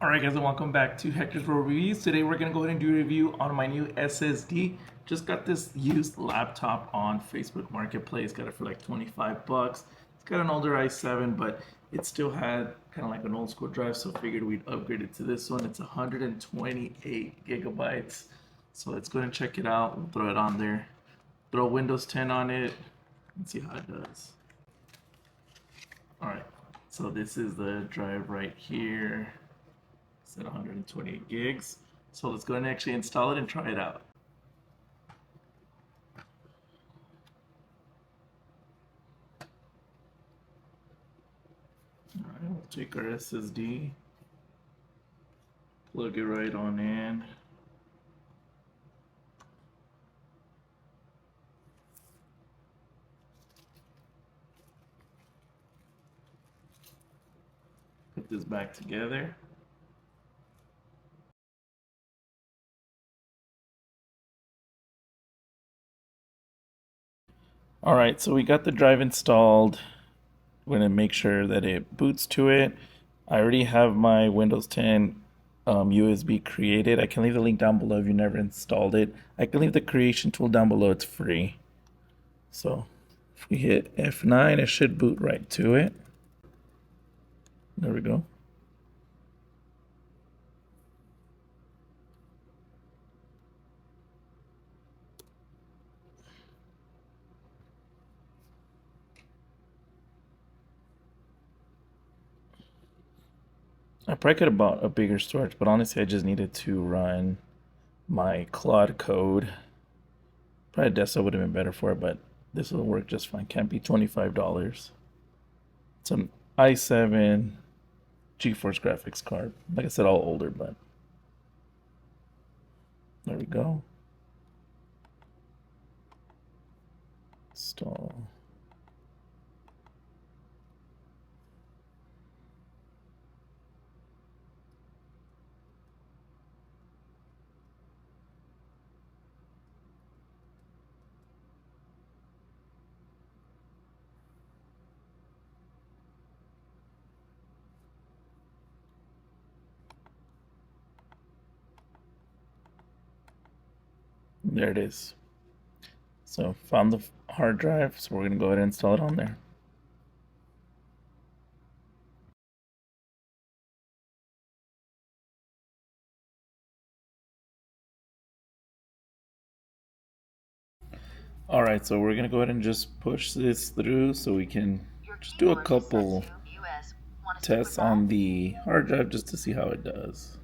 Alright guys, and welcome back to Hector's World Reviews. Today we're going to go ahead and do a review on my new SSD. Just got this used laptop on Facebook Marketplace. Got it for like 25 bucks. It's got an older i7, but it still had kind of like an old school drive, so figured we'd upgrade it to this one. It's 128 gigabytes. So let's go ahead and check it out. We'll throw it on there. Throw Windows 10 on it and see how it does. Alright, so this is the drive right here. At 128 gigs. So let's go ahead and actually install it and try it out. Alright, we'll take our SSD, plug it right on in. Put this back together. Alright, so we got the drive installed. We're going to make sure that it boots to it. I already have my Windows 10 USB created. I can leave the link down below if you never installed it. I can leave the creation tool down below. It's free. So if we hit F9, it should boot right to it. There we go. I probably could have bought a bigger storage, but honestly, I just needed to run my Claude code. Probably a desktop would have been better for it, but this will work just fine. Can't be $25. It's an i7 GeForce graphics card. Like I said, all older, but there we go. Install. There it is. So found the hard drive, so we're gonna go ahead and install it on there. Alright, so we're gonna go ahead and just push this through so we can just do a couple tests on the hard drive just to see how it does.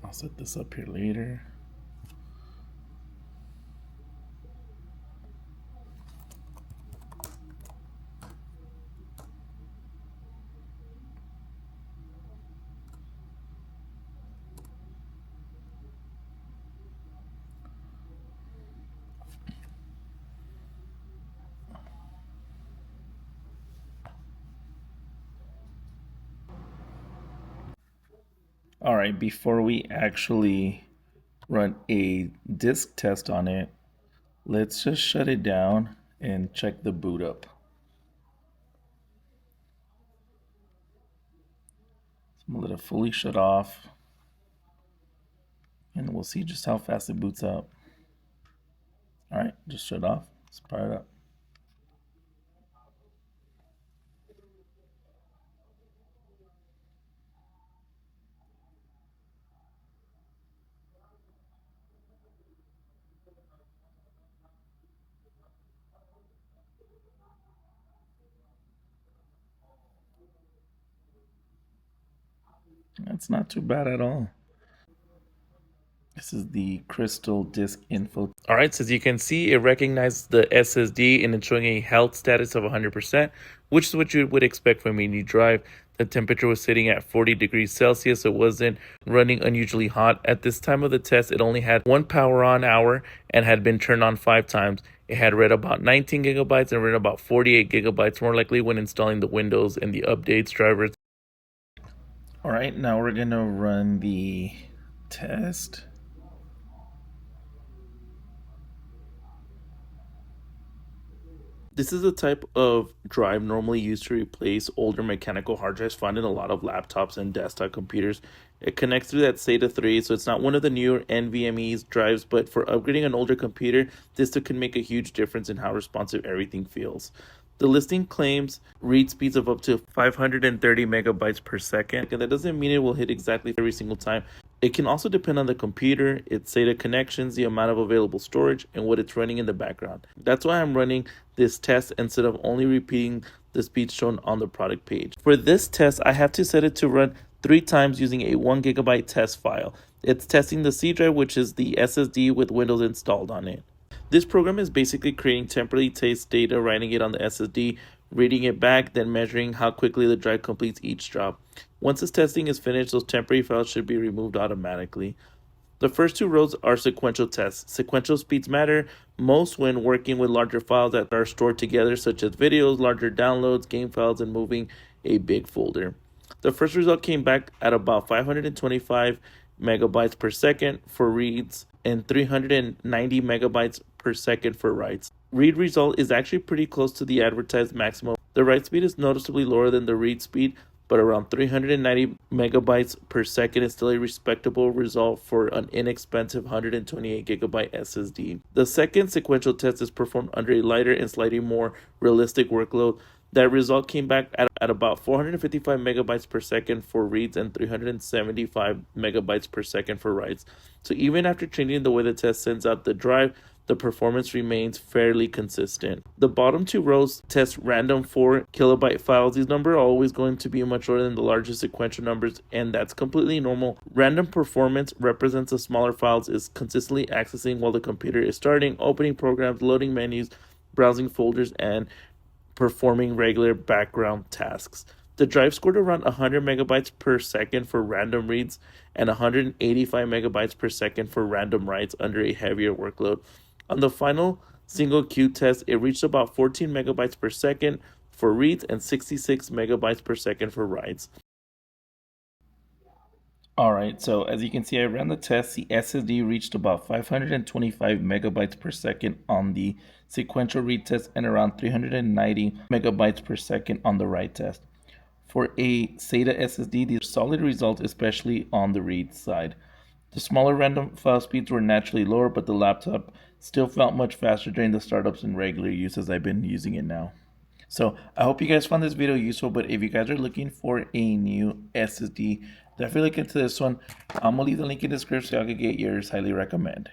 I'll set this up here later. All right, before we actually run a disk test on it, let's just shut it down and check the boot up. So I'm gonna let it fully shut off, and we'll see just how fast it boots up. All right, just shut off. Let's fire it up. That's not too bad at all. This is the CrystalDiskInfo. All right, so as you can see, it recognizes the SSD and it's showing a health status of 100%, which is what you would expect from a new drive. The temperature was sitting at 40 degrees Celsius. So it wasn't running unusually hot. At this time of the test, it only had one power on hour and had been turned on 5 times. It had read about 19 gigabytes and read about 48 gigabytes, more likely when installing the Windows and the updates drivers. All right, now we're going to run the test. This is a type of drive normally used to replace older mechanical hard drives found in a lot of laptops and desktop computers. It connects through that SATA 3, so it's not one of the newer NVMe drives, but for upgrading an older computer, this still can make a huge difference in how responsive everything feels. The listing claims read speeds of up to 530 megabytes per second, and that doesn't mean it will hit exactly every single time. It can also depend on the computer, its SATA connections, the amount of available storage, and what it's running in the background. That's why I'm running this test instead of only repeating the speeds shown on the product page. For this test, I have to set it to run 3 times using a 1 GB test file. It's testing the C drive, which is the SSD with Windows installed on it. This program is basically creating temporary taste data, writing it on the SSD, reading it back, then measuring how quickly the drive completes each drop. Once this testing is finished, those temporary files should be removed automatically. The first 2 rows are sequential tests. Sequential speeds matter most when working with larger files that are stored together, such as videos, larger downloads, game files, and moving a big folder. The first result came back at about 525 megabytes per second for reads and 390 megabytes per second for writes. Read result is actually pretty close to the advertised maximum. The write speed is noticeably lower than the read speed, but around 390 megabytes per second is still a respectable result for an inexpensive 128 gigabyte SSD. The second sequential test is performed under a lighter and slightly more realistic workload. That result came back at about 455 megabytes per second for reads and 375 megabytes per second for writes. So even after changing the way the test sends out the drive, the performance remains fairly consistent. The bottom 2 rows test random 4 kilobyte files. These numbers are always going to be much lower than the largest sequential numbers, and that's completely normal. Random performance represents the smaller files is consistently accessing while the computer is starting, opening programs, loading menus, browsing folders, and performing regular background tasks. The drive scored around 100 megabytes per second for random reads and 185 megabytes per second for random writes under a heavier workload. On the final single queue test, it reached about 14 megabytes per second for reads and 66 megabytes per second for writes. Alright, so as you can see, I ran the test. The SSD reached about 525 megabytes per second on the sequential read test and around 390 megabytes per second on the write test. For a SATA SSD, these are solid results, especially on the read side. The smaller random file speeds were naturally lower, but the laptop still felt much faster during the startups and regular use as I've been using it now. So I hope you guys found this video useful, but if you guys are looking for a new SSD, definitely look into this one. I'm going to leave the link in the description so y'all can get yours. Highly recommend.